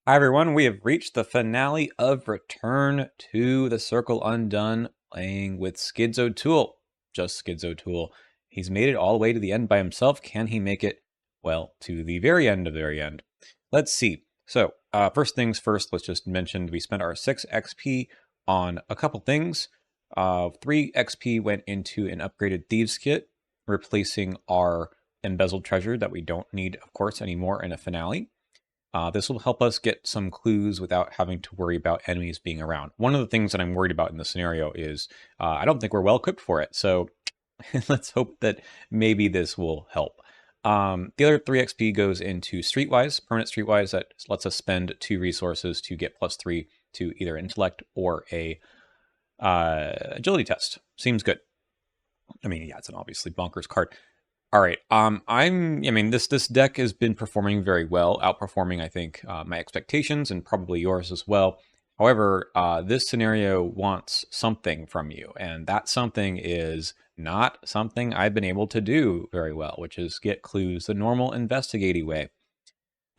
Hi everyone, we have reached the finale of Return to the Circle Undone, playing with Skids O'Toole. Just Skids O'Toole. He's made it all the way to the end by himself. Can he make it, well, to the very end of the very end? Let's see. So, first things first, let's just mention we spent our 6 XP on a couple things. 3 XP went into an upgraded Thieves Kit, replacing our embezzled treasure that we don't need, of course, anymore in a finale. This will help us get some clues without having to worry about enemies being around. One of the things that I'm worried about in this scenario is I don't think we're well equipped for it. So let's hope that maybe this will help. The other 3 XP goes into Streetwise, permanent Streetwise, that lets us spend 2 resources to get +3 to either intellect or a agility test. Seems good. I mean, yeah, it's an obviously bonkers card. All right. I mean, this deck has been performing very well, outperforming, I think, my expectations and probably yours as well. However, this scenario wants something from you, and that something is not something I've been able to do very well, which is get clues the normal investigating way,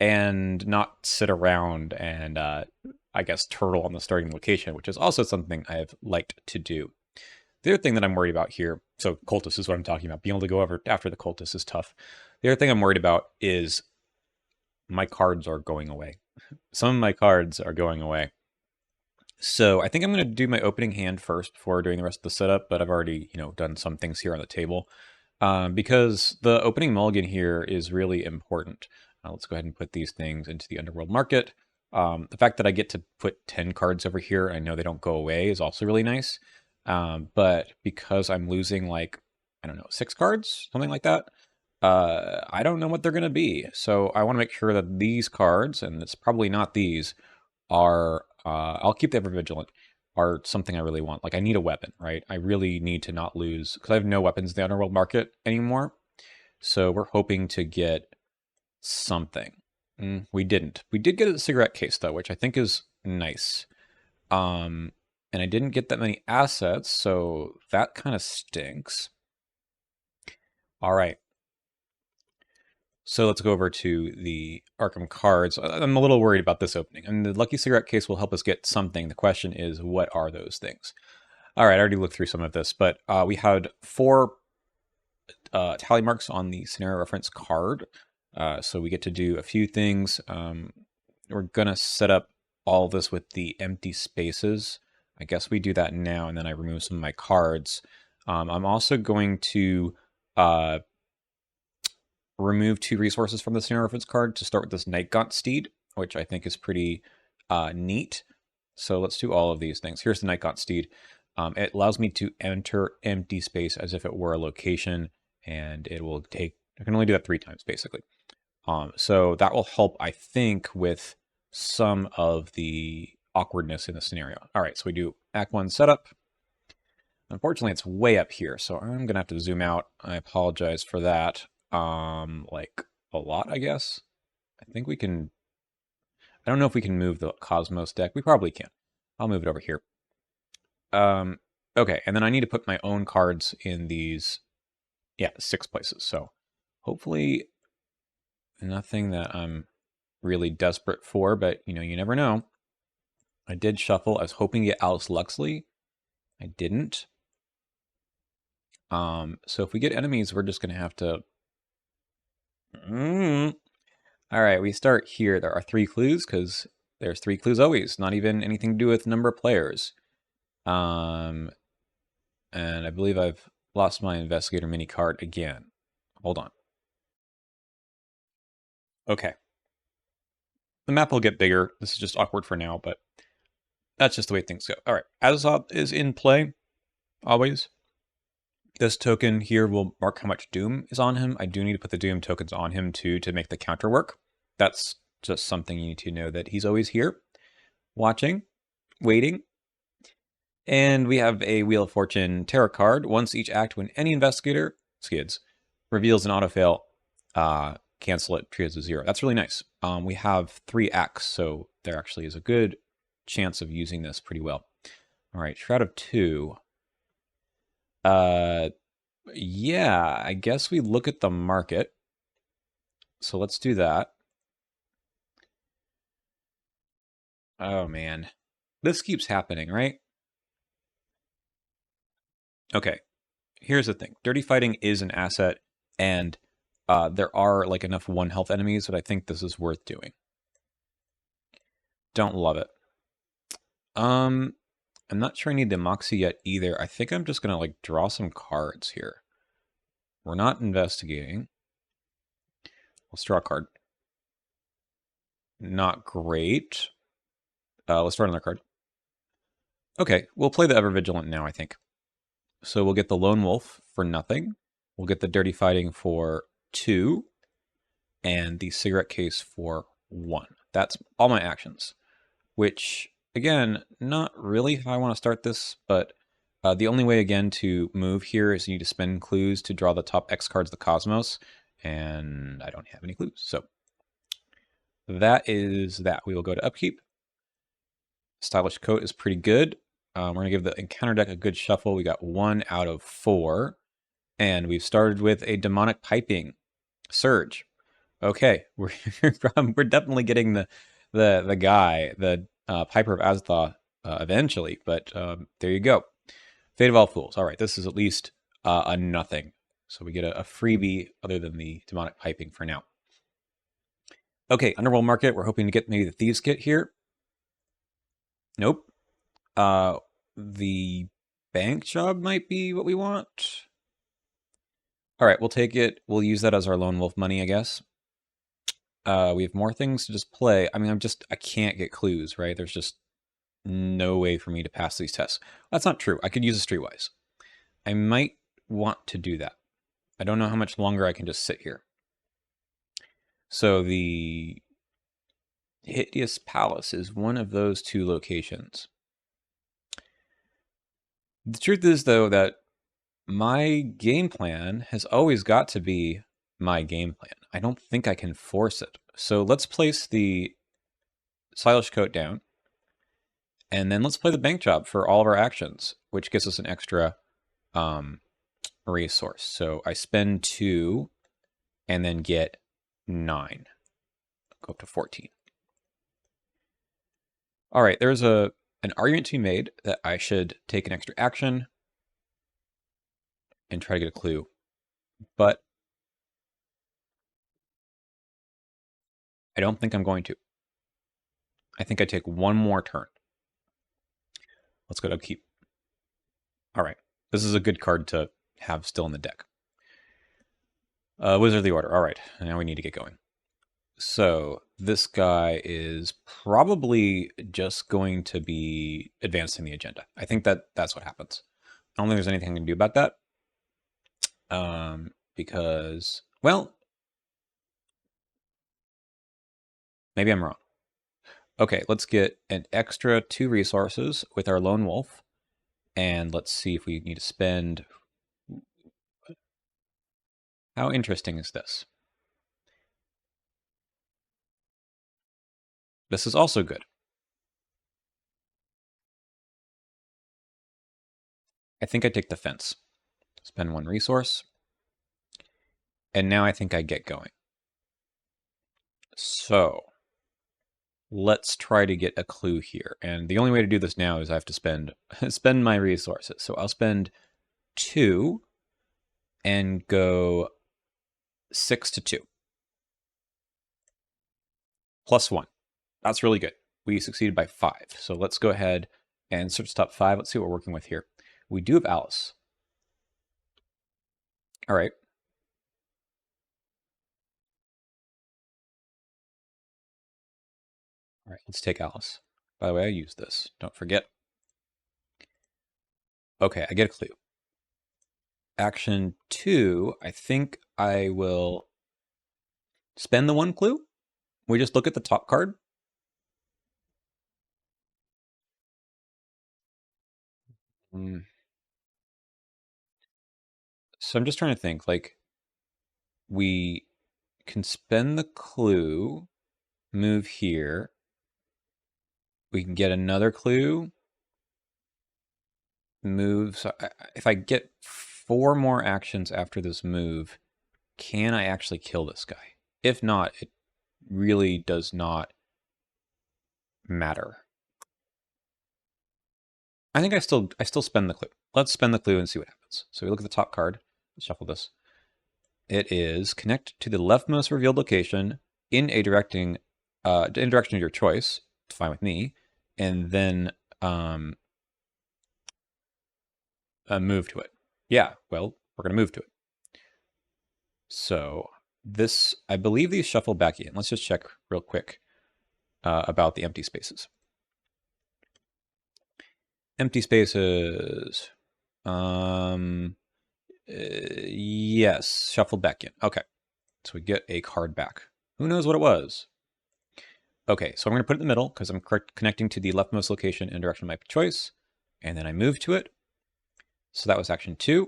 and not sit around and, I guess, turtle on the starting location, which is also something I've liked to do. The other thing that I'm worried about here, so cultist is what I'm talking about. Being able to go over after the cultist is tough. The other thing I'm worried about is my cards are going away. Some of my cards are going away. So I think I'm going to do my opening hand first before doing the rest of the setup, but I've already, done some things here on the table. Because the opening mulligan here is really important. Let's go ahead and put these things into the underworld market. The fact that I get to put 10 cards over here, I know they don't go away, is also really nice. But because I'm losing like, I don't know, 6 cards, something like that, I don't know what they're going to be. So I want to make sure that these cards, and it's probably not these, are, I'll keep the ever vigilant, are something I really want. Like I need a weapon, right? I really need to not lose, because I have no weapons in the underworld market anymore. So we're hoping to get something. We didn't. We did get a cigarette case though, which I think is nice. And I didn't get that many assets, so that kind of stinks. All right. So let's go over to the Arkham cards. I'm a little worried about this opening. And the Lucky Cigarette case will help us get something. The question is, what are those things? All right, I already looked through some of this, but we had 4 tally marks on the scenario reference card. So we get to do a few things. We're going to set up all this with the empty spaces. I guess we do that now, and then I remove some of my cards. I'm also going to remove 2 resources from the scenario reference card to start with this Nightgaunt Steed, which I think is pretty neat. So let's do all of these things. Here's the Nightgaunt Steed. It allows me to enter empty space as if it were a location, and it will take, I can only do that 3 times basically. So that will help, I think, with some of the awkwardness in the scenario. All right, so we do Act 1 setup. Unfortunately, it's way up here, so I'm gonna have to zoom out. I apologize for that. Like a lot, I guess. I think we can, I don't know if we can move the Cosmos deck. We probably can. I'll move it over here. Okay, and then I need to put my own cards in these, 6 places. So hopefully nothing that I'm really desperate for, but you never know. I did shuffle. I was hoping to get Alice Luxley. I didn't. So if we get enemies, we're just gonna have to. All right, we start here. There are 3 clues because there's 3 clues always. Not even anything to do with number of players. And I believe I've lost my investigator mini card again. Hold on. Okay. The map will get bigger. This is just awkward for now, but that's just the way things go. All right, Azov is in play, always. This token here will mark how much Doom is on him. I do need to put the Doom tokens on him too to make the counter work. That's just something you need to know, that he's always here, watching, waiting. And we have a Wheel of Fortune tarot card. Once each act, when any investigator, Skids, reveals an auto-fail, cancel it, treat it as a 0. That's really nice. We have 3 acts, so there actually is a good chance of using this pretty well. All right, Shroud of 2. Yeah, I guess we look at the market. So let's do that. Oh, man. This keeps happening, right? Okay, here's the thing. Dirty Fighting is an asset, and there are like enough 1 health enemies that I think this is worth doing. Don't love it. I'm not sure I need the Moxie yet either. I think I'm just gonna like draw some cards here. We're not investigating. Let's draw a card. Not great. Let's draw another card. Okay, we'll play the Ever Vigilant now, I think. So we'll get the Lone Wolf for nothing. We'll get the Dirty Fighting for 2. And the Cigarette Case for 1. That's all my actions. Which, again, not really how I want to start this, but the only way, again, to move here is you need to spend clues to draw the top X cards of the Cosmos. And I don't have any clues. So that is that. We will go to Upkeep. Stylish Coat is pretty good. We're going to give the Encounter deck a good shuffle. We got 1 out of 4. And we've started with a Demonic Piping. Surge. Okay, we're definitely getting the guy, the Piper of Azathoth eventually, but there you go. Fate of All Fools. All right, this is at least a nothing. So we get a freebie other than the Demonic Piping for now. Okay, Underworld Market. We're hoping to get maybe the Thieves Kit here. Nope. The bank job might be what we want. All right, we'll take it. We'll use that as our Lone Wolf money, I guess. We have more things to just play. I mean, I can't get clues, right? There's just no way for me to pass these tests. That's not true. I could use a Streetwise. I might want to do that. I don't know how much longer I can just sit here. So the Hideous Palace is one of those 2 locations. The truth is, though, that my game plan has always got to be my game plan. I don't think I can force it. So let's place the Stylish Coat down. And then let's play the bank job for all of our actions, which gives us an extra resource. So I spend 2 and then get 9. Go up to 14. All right, there's an argument to be made that I should take an extra action and try to get a clue. But I don't think I'm going to. I think I take 1 more turn. Let's go to Upkeep. All right, this is a good card to have still in the deck. Wizard of the Order. All right, now we need to get going. So this guy is probably just going to be advancing the agenda. I think that's what happens. I don't think there's anything I can do about that. Because, well, maybe I'm wrong. Okay, let's get an extra 2 resources with our Lone Wolf. And let's see if we need to spend... How interesting is this? This is also good. I think I take the fence. Spend 1 resource. And now I think I get going. So let's try to get a clue here. And the only way to do this now is I have to spend my resources. So I'll spend 2 and go 6 to 2. Plus 1. That's really good. We succeeded by 5. So let's go ahead and search top 5. Let's see what we're working with here. We do have Alice. All right. All right, let's take Alice. By the way, I use this. Don't forget. Okay, I get a clue. Action 2, I think I will spend the 1 clue. We just look at the top card. So I'm just trying to think, like, we can spend the clue, move here. We can get another clue, move. So if I get 4 more actions after this move, can I actually kill this guy? If not, it really does not matter. I think I still spend the clue. Let's spend the clue and see what happens. So we look at the top card. Let's shuffle this. It is connect to the leftmost revealed location in a direction of your choice. It's fine with me. And then move to it. Yeah, well, we're going to move to it. So this, I believe these shuffle back in. Let's just check real quick about the empty spaces. Empty spaces. Yes, shuffled back in. Okay, so we get a card back. Who knows what it was? Okay, so I'm going to put it in the middle because I'm connecting to the leftmost location in direction of my choice. And then I move to it. So that was action 2.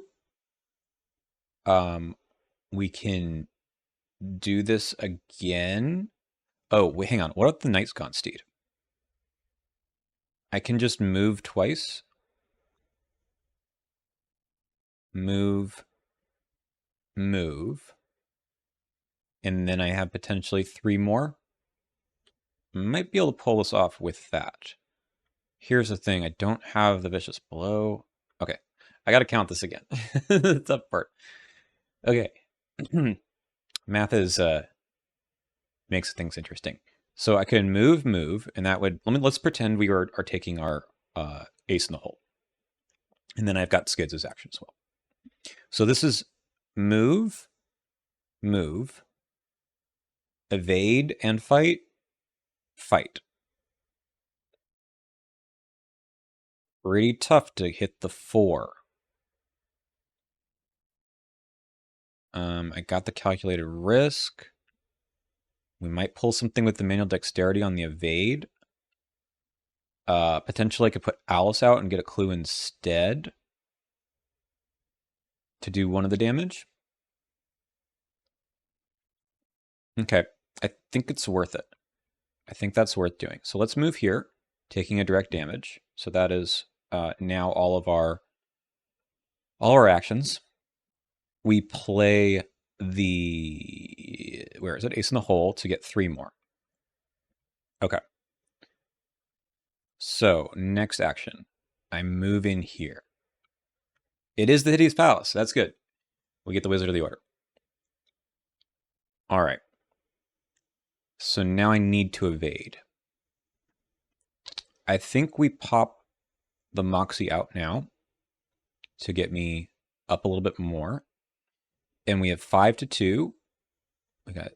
We can do this again. Oh, wait, hang on. What if the knight's gone, Steed? I can just move twice. Move. Move. And then I have potentially 3 more. Might be able to pull this off with that. Here's the thing. I don't have the vicious blow. Okay. I got to count this again. The tough part. Okay. Math is makes things interesting. So I can move, and that would let's pretend we are taking our ace in the hole. And then I've got Skids as action as well. So this is move, evade and fight, fight. Pretty tough to hit the 4. I got the calculated risk. We might pull something with the manual dexterity on the evade. Potentially I could put Alice out and get a clue instead to do 1 of the damage. Okay, I think it's worth it. I think that's worth doing. So let's move here, taking a direct damage. So that is now all our actions. We play the, where is it? Ace in the hole to get 3 more. Okay. So next action, I move in here. It is the Hideous Palace. That's good. We get the Wizard of the Order. All right. So now I need to evade. I think we pop the Moxie out now to get me up a little bit more. And we have 5 to 2. We got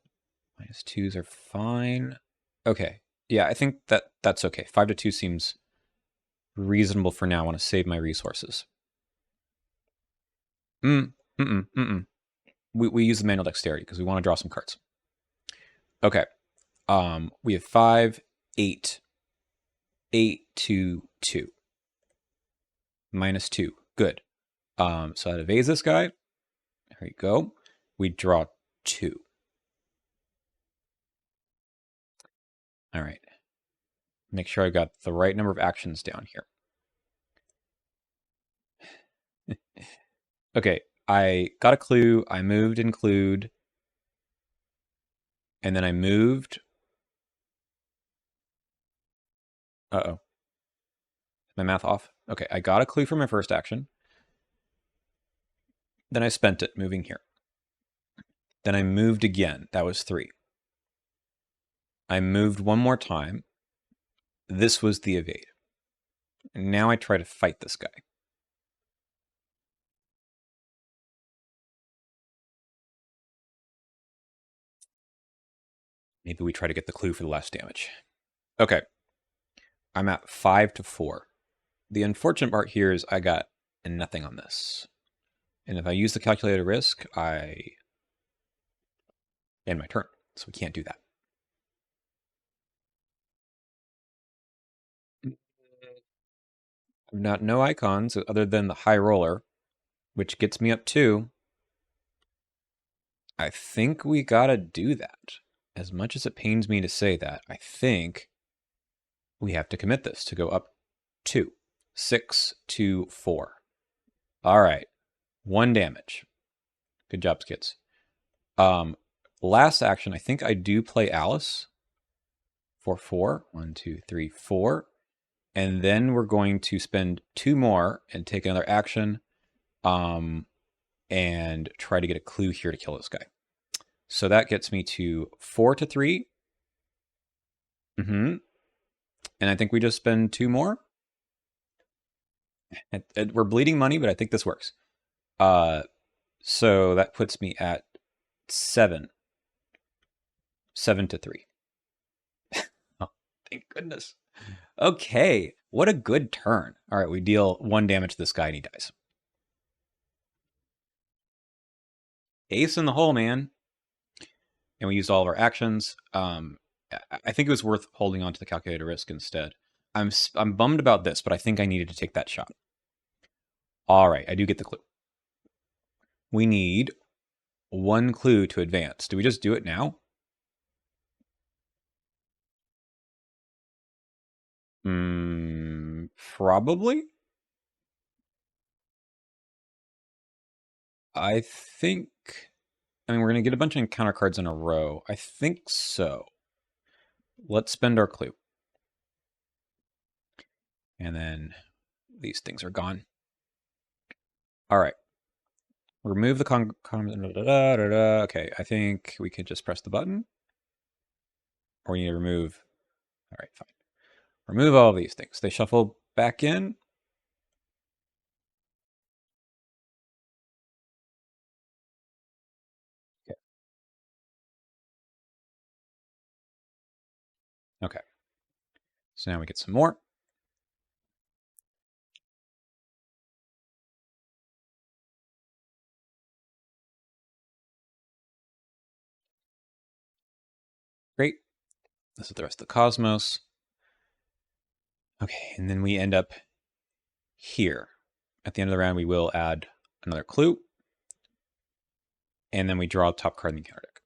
-2s are fine. Okay. Yeah, I think that's okay. 5 to 2 seems reasonable for now. I want to save my resources. We use the manual dexterity because we want to draw some cards. Okay. We have 5, 8. 8 to 2. -2. Good. So that evades this guy. There you go. We draw 2. All right. Make sure I got the right number of actions down here. Okay, I got a clue. I moved include. And then I moved. Uh-oh. My math off? Okay, I got a clue for my first action. Then I spent it moving here. Then I moved again. That was 3. I moved 1 more time. This was the evade. And now I try to fight this guy. Maybe we try to get the clue for the last damage. Okay. I'm at 5 to 4. The unfortunate part here is I got nothing on this. And if I use the calculated risk, I end my turn. So we can't do that. I've got no icons other than the high roller, which gets me up 2. I think we gotta do that. As much as it pains me to say that, I think we have to commit this to go up 2. 6 to 4. All right. 1 damage. Good job, Skids. Last action, I think I do play Alice for 4. 1, 2, 3, 4. And then we're going to spend 2 more and take another action and try to get a clue here to kill this guy. So that gets me to 4 to 3. And I think we just spend 2 more. We're bleeding money, but I think this works. So that puts me at 7. 7 to 3. Oh, thank goodness. Okay, what a good turn. All right, we deal 1 damage to this guy and he dies. Ace in the hole, man. And we used all of our actions. I think it was worth holding on to the calculated risk instead. I'm bummed about this, but I think I needed to take that shot. All right, I do get the clue. We need 1 clue to advance. Do we just do it now? Probably. I think. I mean, we're going to get a bunch of encounter cards in a row. I think so. Let's spend our clue. And then these things are gone. All right. Remove the okay, I think we could just press the button. Or we need to remove. All right, fine. Remove all of these things. They shuffle back in. Okay. Okay. So now we get some more. Great. This is the rest of the cosmos. Okay, and then we end up here. At the end of the round, we will add another clue. And then we draw a top card in the encounter deck.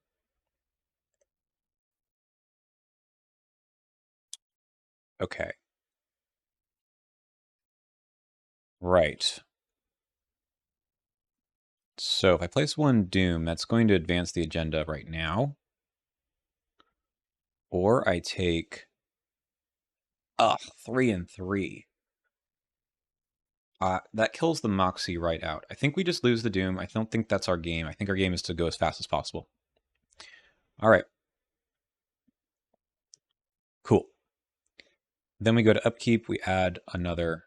Okay. Right. So if I place 1 Doom, that's going to advance the agenda right now. Or I take 3 and 3. That kills the Moxie right out. I think we just lose the Doom. I don't think that's our game. I think our game is to go as fast as possible. All right. Cool. Then we go to upkeep. We add another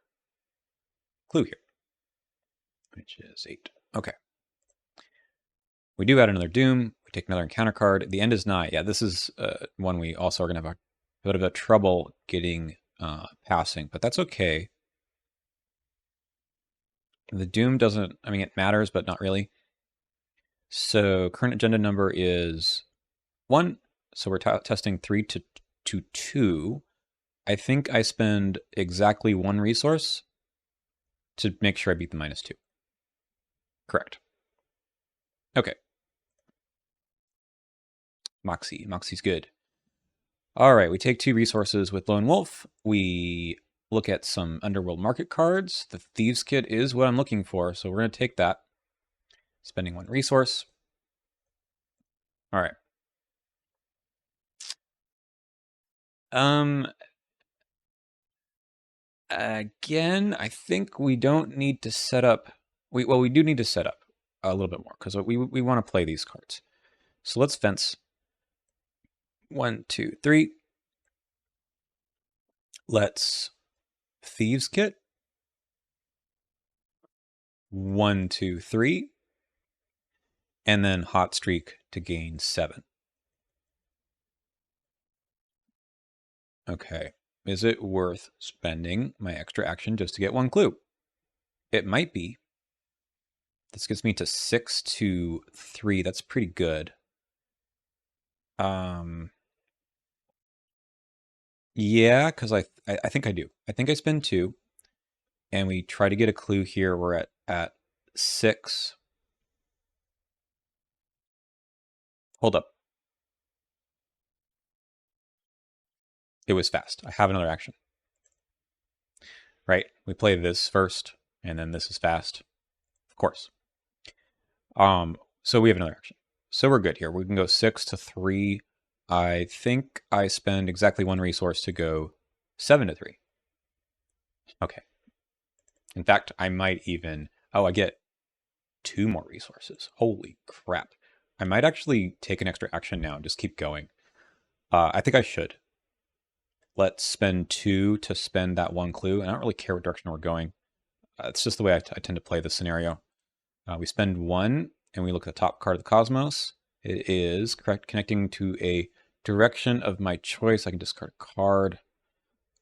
clue here, which is 8. Okay. We do add another Doom. We take another encounter card. The end is nigh. Yeah, this is one we also are going to have a bit of a trouble getting passing, but that's okay. The Doom doesn't, I mean, it matters, but not really. So current agenda number is 1. So we're testing 3 to 2. I think I spend exactly 1 resource to make sure I beat the -2. Correct. Okay. Moxie's good. All right, we take 2 resources with Lone Wolf. We look at some Underworld Market cards. The Thieves Kit is what I'm looking for, so we're going to take that. Spending 1 resource. All right. Again, I think we don't need to set up. We do need to set up a little bit more because we want to play these cards. So let's fence. 1, 2, 3. Let's Thieves Kit. 1, 2, 3. And then Hot Streak to gain 7. Okay. Is it worth spending my extra action just to get 1 clue? It might be. This gets me to 6 to 3. That's pretty good. Yeah, because I think I do. I think I spend 2. And we try to get a clue here. We're at 6. Hold up. It was fast. I have another action. Right? We play this first, and then this is fast. Of course. So we have another action. So we're good here. We can go 6 to 3. I think I spend exactly 1 resource to go 7 to 3. Okay. In fact, I might even... Oh, I get 2 more resources. Holy crap. I might actually take an extra action now and just keep going. I think I should. Let's spend 2 to spend that 1 clue. And I don't really care what direction we're going. It's just the way I tend to play this scenario. We spend 1, and we look at the top card of the Cosmos. It is connecting to a direction of my choice. I can discard a card.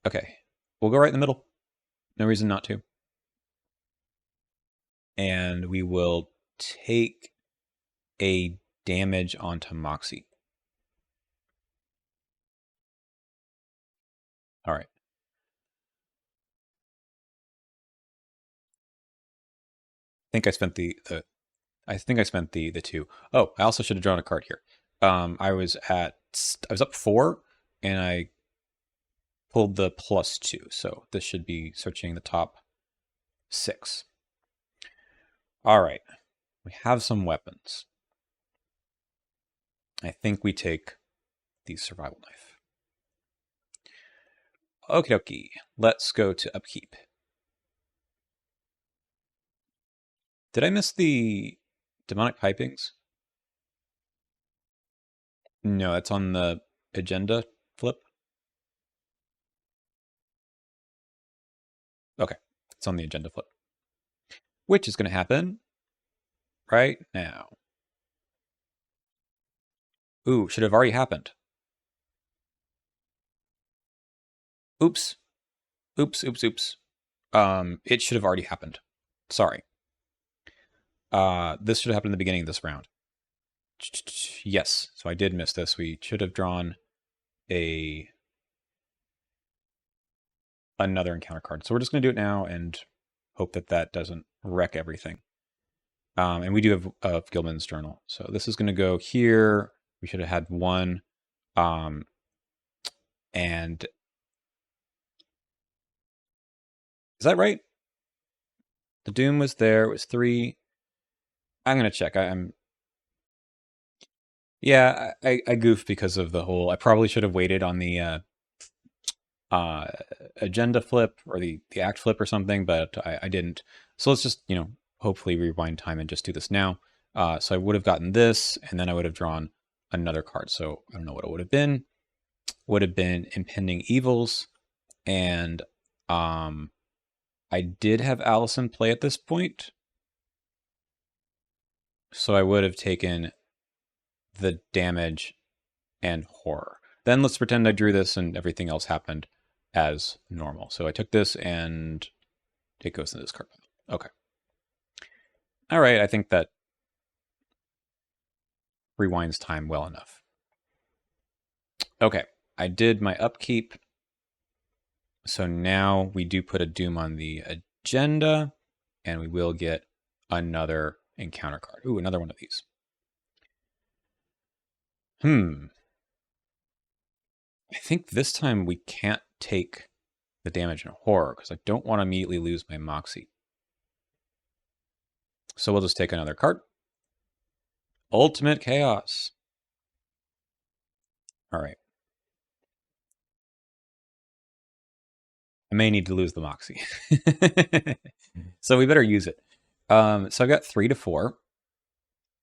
Okay, we'll go right in the middle. No reason not to. And we will take a damage onto Moxie. All right. I think I spent the 2. Oh, I also should have drawn a card here. I was up 4, and I pulled the +2, so this should be searching the top 6. All right, we have some weapons. I think we take the survival knife. Okie dokie, let's go to upkeep. Did I miss the demonic pipings? No, it's on the agenda flip. Okay, it's on the agenda flip. Which is going to happen right now. Ooh, should have already happened. Oops. Oops, oops, oops. It should have already happened. Sorry. This should have happened in the beginning of this round. Yes, so I did miss this. We should have drawn another encounter card. So we're just going to do it now and hope that that doesn't wreck everything. And we do have Gilman's Journal. So this is going to go here. We should have had 1. And is that right? The Doom was there. It was 3. I'm going to check. Yeah, I goofed because of the whole... I probably should have waited on the agenda flip or the act flip or something, but I didn't. So let's just, hopefully rewind time and just do this now. So I would have gotten this, and then I would have drawn another card. So I don't know what it would have been. Would have been Impending Evils, and I did have Allison play at this point. So I would have taken the damage and horror. Then let's pretend I drew this and everything else happened as normal. So I took this and it goes into this card. Okay. All right, I think that rewinds time well enough. Okay, I did my upkeep. So now we do put a Doom on the agenda, and we will get another encounter card. Ooh, another one of these. I think this time we can't take the damage and horror because I don't want to immediately lose my Moxie. So we'll just take another card. Ultimate Chaos. All right. I may need to lose the Moxie. So we better use it. So I've got 3 to 4.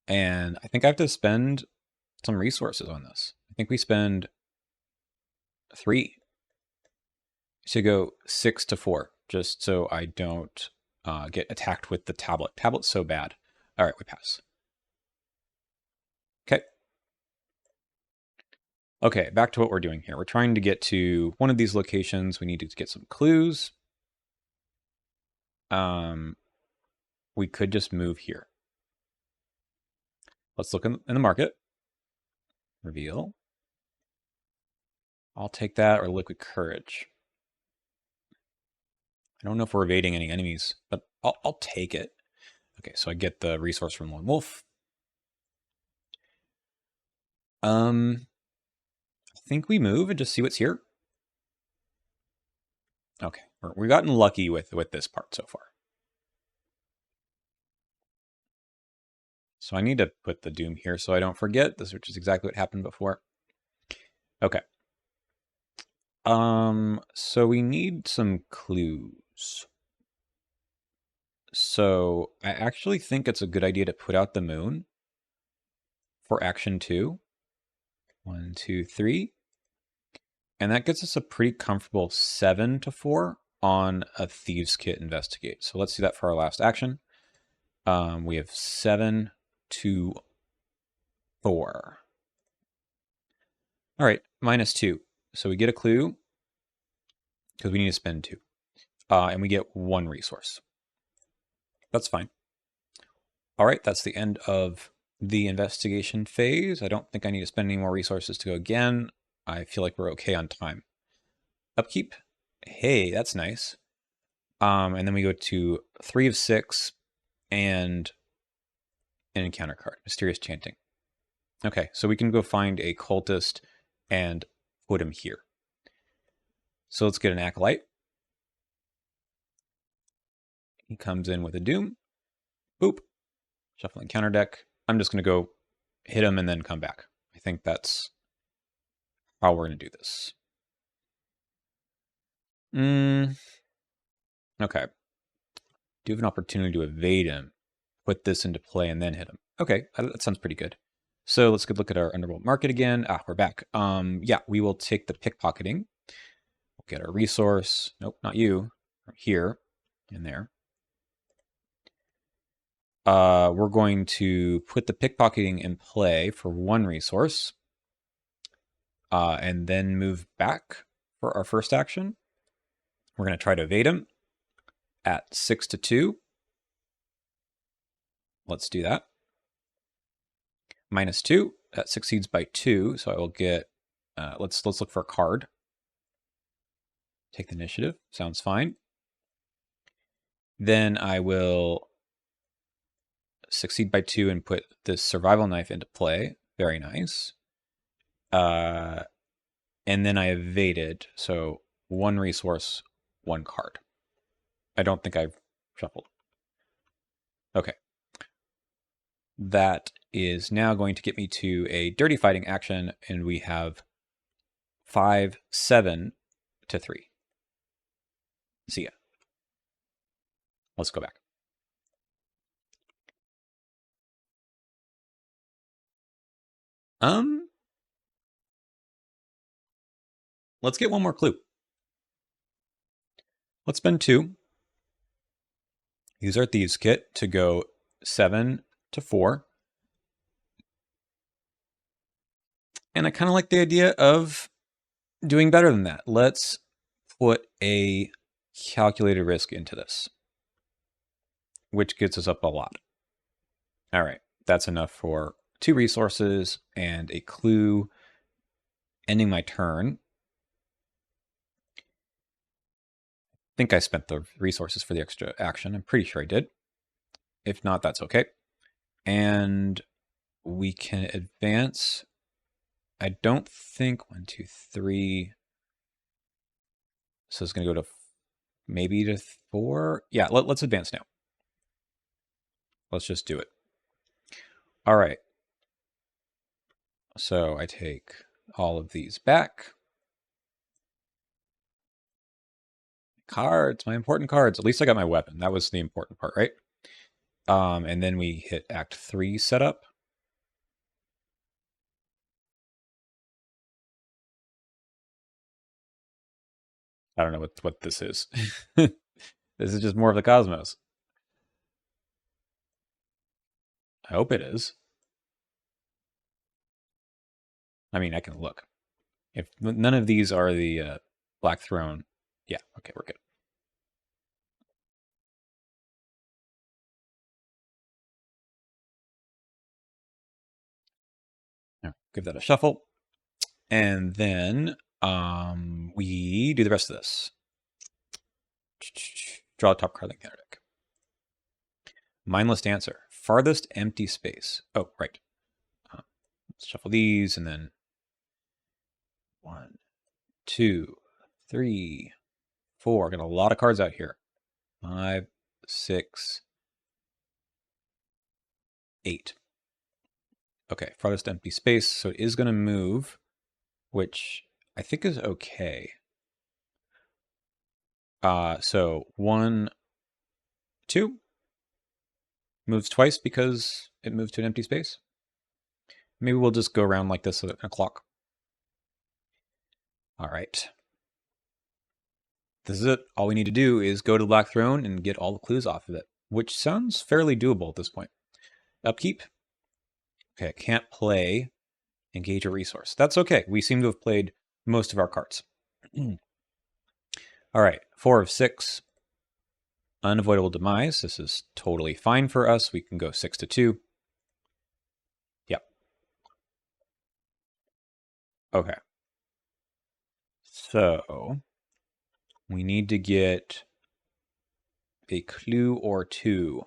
And I think I have to spend some resources on this. I think we spend 3. To go 6 to 4, just so I don't get attacked with the tablet. Tablet's so bad. All right, we pass. Okay. Okay, back to what we're doing here. We're trying to get to one of these locations. We need to get some clues. We could just move here. Let's look in the market. Reveal. I'll take that, or Liquid Courage. I don't know if we're evading any enemies, but I'll take it. Okay, so I get the resource from Lone Wolf. I think we move and just see what's here. Okay, we've gotten lucky with this part so far. So I need to put the Doom here so I don't forget this, which is exactly what happened before. Okay. So we need some clues. So I actually think it's a good idea to put out the moon for action 2. 1, 2, 3. And that gets us a pretty comfortable 7 to 4 on a Thieves' Kit Investigate. So let's do that for our last action. We have 7 to 4. All right, -2. So we get a clue because we need to spend 2. And we get 1 resource. That's fine. All right, that's the end of the investigation phase. I don't think I need to spend any more resources to go again. I feel like we're okay on time. Upkeep. Hey, that's nice. And then we go to 3 of 6 and an encounter card, Mysterious Chanting. Okay, so we can go find a cultist and put him here. So let's get an Acolyte. He comes in with a Doom. Boop. Shuffle encounter deck. I'm just going to go hit him and then come back. I think that's how we're going to do this. Okay. Do have an opportunity to evade him, put this into play, and then hit him. Okay, that sounds pretty good. So let's go look at our Underworld Market again. We're back. Yeah, we will take the pickpocketing. We'll get our resource. Nope, not you. Here and there. We're going to put the pickpocketing in play for 1 resource. And then move back for our first action. We're going to try to evade him at 6 to 2. Let's do that. -2. That succeeds by 2, so I will get. Let's look for a card. Take the initiative. Sounds fine. Then I will succeed by 2 and put this survival knife into play. Very nice. And then I evaded. So 1 resource, 1 card. I don't think I've shuffled. Okay. That is now going to get me to a dirty fighting action, and we have 5, 7 to 3. See ya. Let's go back. Let's get 1 more clue. Let's spend 2. Use our Thieves' Kit to go 7 to 4. And I kind of like the idea of doing better than that. Let's put a calculated risk into this, which gets us up a lot. All right, that's enough for 2 resources and a clue ending my turn. I think I spent the resources for the extra action. I'm pretty sure I did. If not, that's okay. And we can advance. I don't think 1, 2, 3. So it's going to go to maybe to 4. Yeah, let's advance now. Let's just do it. All right. So I take all of these back. Cards, my important cards. At least I got my weapon. That was the important part, right? And then we hit Act 3 setup. I don't know what this is. This is just more of the cosmos. I hope it is. I mean, I can look. If none of these are the Black Throne, yeah, okay, we're good. Right, give that a shuffle. And then we do the rest of this. Draw a top card like the deck. Mindless Dancer. Farthest empty space. Oh, right. Let's shuffle these and then 1, 2, 3, 4. Got a lot of cards out here. 5, 6, 8. Okay, farthest empty space. So it is going to move, which I think is okay. So 1, 2 moves twice because it moved to an empty space. Maybe we'll just go around like this a clock. All right. This is it. All we need to do is go to the Black Throne and get all the clues off of it, which sounds fairly doable at this point. Upkeep. Okay, can't play. Engage a resource. That's okay. We seem to have played most of our cards. All right, 4 of 6. Unavoidable demise. This is totally fine for us. We can go 6 to 2. Yep. Okay. So we need to get a clue or two.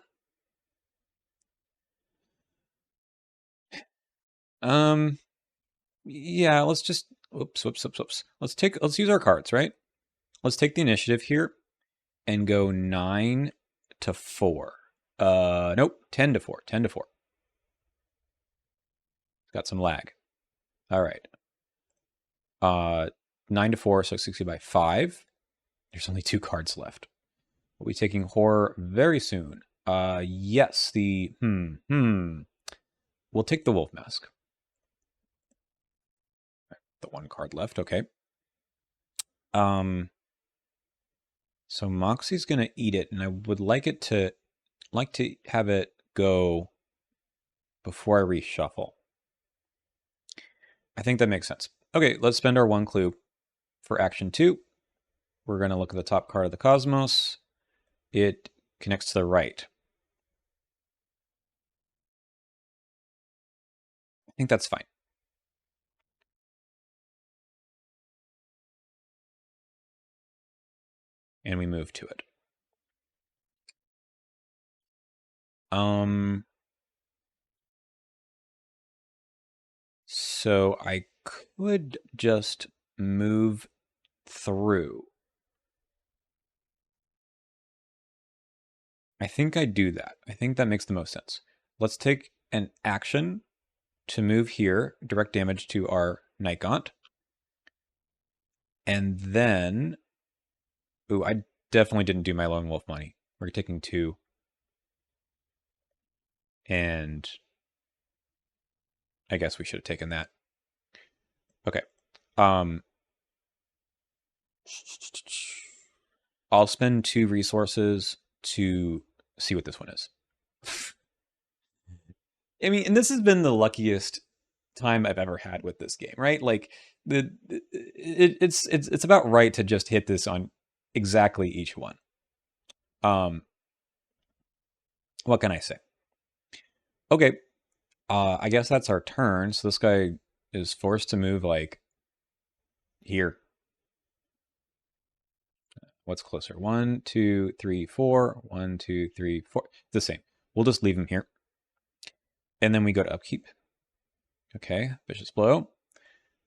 Yeah, let's just whoops. Let's use our cards, right? Let's take the initiative here and go 9 to 4. Nope, 10 to 4. 10 to 4. Got some lag. All right. 9 to 4, so 60 by 5. There's only 2 cards left. We'll be taking horror very soon. Yes, the We'll take the wolf mask. The 1 card left, okay. So Moxie's gonna eat it, and I would like to have it go before I reshuffle. I think that makes sense. Okay, let's spend our 1 clue for action 2. We're gonna look at the top card of the Cosmos. It connects to the right. I think that's fine. And we move to it. So I could just move through. I think I do that. I think that makes the most sense. Let's take an action to move here, direct damage to our Night Gaunt. And then, ooh, I definitely didn't do my Lone Wolf money. We're taking 2. And I guess we should have taken that. Okay. I'll spend 2 resources to see what this one is. I mean, and this has been the luckiest time I've ever had with this game, right? Like it's about right to just hit this on exactly each one. What can I say? Okay, I guess that's our turn. So this guy is forced to move like here. What's closer? 1, 2, 3, 4. 1, 2, 3, 4. The same. We'll just leave him here. And then we go to upkeep. Okay, vicious blow.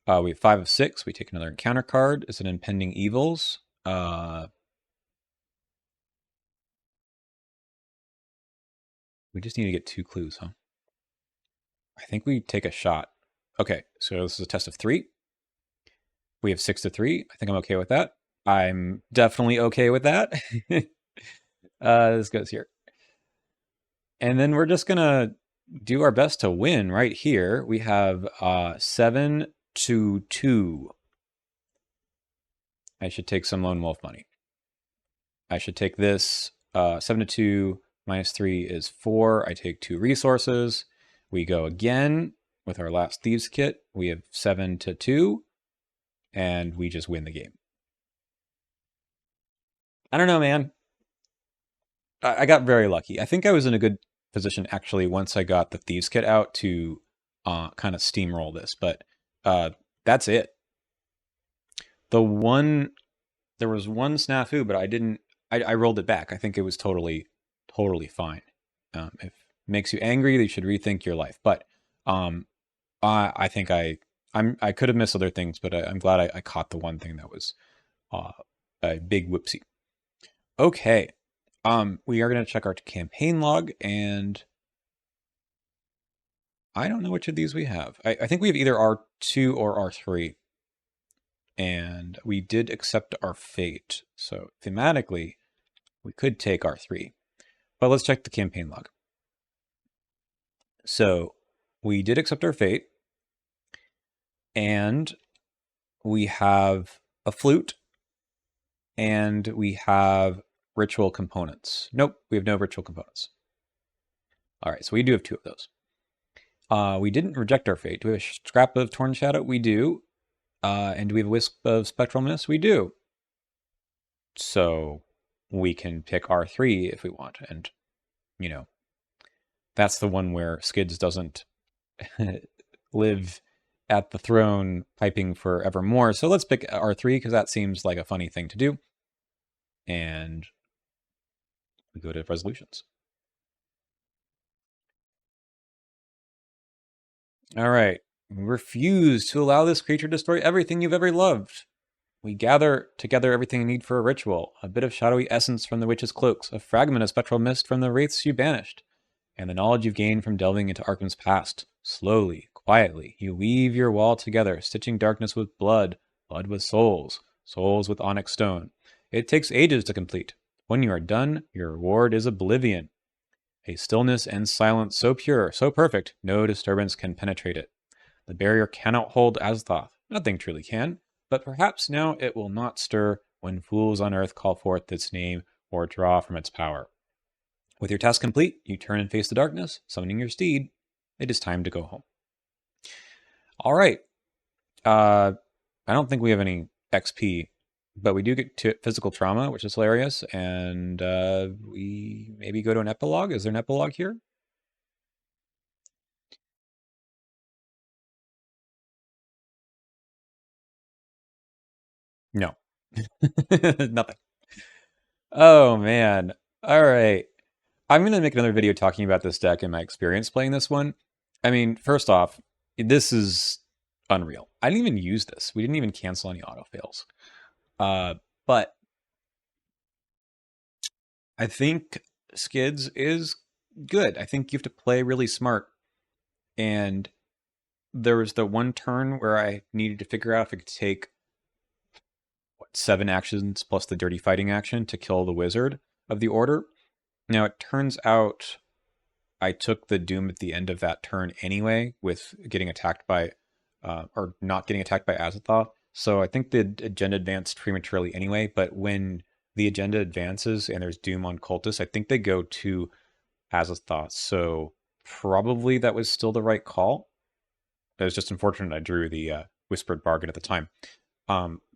We have 5 of 6. We take another encounter card. It's an impending evils. We just need to get 2 clues, huh? I think we take a shot. Okay, so this is a test of 3. We have 6 to 3. I think I'm okay with that. I'm definitely okay with that. This goes here. And then we're just gonna do our best to win right here. We have 7 to 2. I should take some Lone Wolf money. I should take this. 7 to 2 minus 3 is 4. I take 2 resources. We go again with our last Thieves Kit. We have 7 to 2. And we just win the game. I don't know, man. I got very lucky. I think I was in a good position, actually, once I got the Thieves Kit out to kind of steamroll this. But that's it. There was one snafu, but I rolled it back. I think it was totally fine. If it makes you angry, you should rethink your life. But I think I could have missed other things, but I'm glad I caught the one thing that was a big whoopsie. Okay, we are going to check our campaign log, and I don't know which of these we have. I think we have either R2 or R3. and we did accept our fate. So thematically, we could take R3. But let's check the campaign log. So we did accept our fate, and we have a flute, and we have ritual components. Nope, we have no ritual components. All right, so we do have 2 of those. We didn't reject our fate. Do we have a scrap of Torn Shadow? We do. And do we have a wisp of Spectral Mist? We do. So we can pick R3 if we want. And, you know, that's the one where Skids doesn't live at the throne piping forevermore. So let's pick R3 because that seems like a funny thing to do. And we go to resolutions. All right. We refuse to allow this creature to destroy everything you've ever loved. We gather together everything you need for a ritual, a bit of shadowy essence from the witch's cloaks, a fragment of spectral mist from the wraiths you banished, and the knowledge you've gained from delving into Arkham's past. Slowly, quietly, you weave your wall together, stitching darkness with blood, blood with souls, souls with onyx stone. It takes ages to complete. When you are done, your reward is oblivion. A stillness and silence so pure, so perfect, no disturbance can penetrate it. The barrier cannot hold Azathoth. Nothing truly can. But perhaps now it will not stir when fools on earth call forth its name or draw from its power. With your task complete, you turn and face the darkness, summoning your steed. It is time to go home. All right. I don't think we have any XP, but we do get to physical trauma, which is hilarious. And we maybe go to an epilogue. Is there an epilogue here? No. Nothing. Oh, man. All right. I'm going to make another video talking about this deck and my experience playing this one. I mean, first off, this is unreal. I didn't even use this. We didn't even cancel any auto fails. But I think Skids is good. I think you have to play really smart. And there was the one turn where I needed to figure out if I could take 7 actions plus the dirty fighting action to kill the wizard of the order. Now, it turns out I took the doom at the end of that turn anyway, with getting attacked by, or not getting attacked by Azathoth. So I think the agenda advanced prematurely anyway, but when the agenda advances and there's doom on cultists, I think they go to Azathoth. So probably that was still the right call. It was just unfortunate I drew the Whispered Bargain at the time.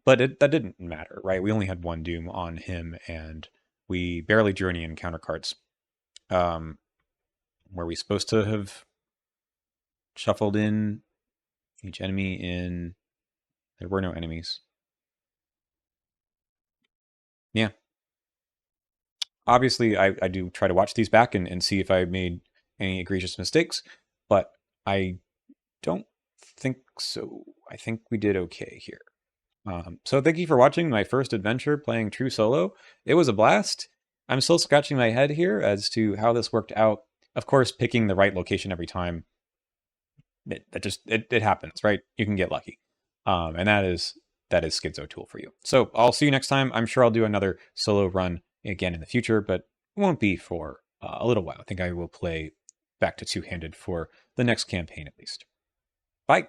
But that didn't matter, right? We only had 1 doom on him, and we barely drew any encounter cards. Were we supposed to have shuffled in each enemy in... There were no enemies. Yeah. Obviously, I do try to watch these back and see if I made any egregious mistakes, but I don't think so. I think we did okay here. So thank you for watching my first adventure playing True Solo. It was a blast. I'm still scratching my head here as to how this worked out. Of course, picking the right location every time, it happens, right? You can get lucky. And that is Skids O'Toole for you. So I'll see you next time. I'm sure I'll do another solo run again in the future, but it won't be for a little while. I think I will play back to 2-handed for the next campaign at least. Bye.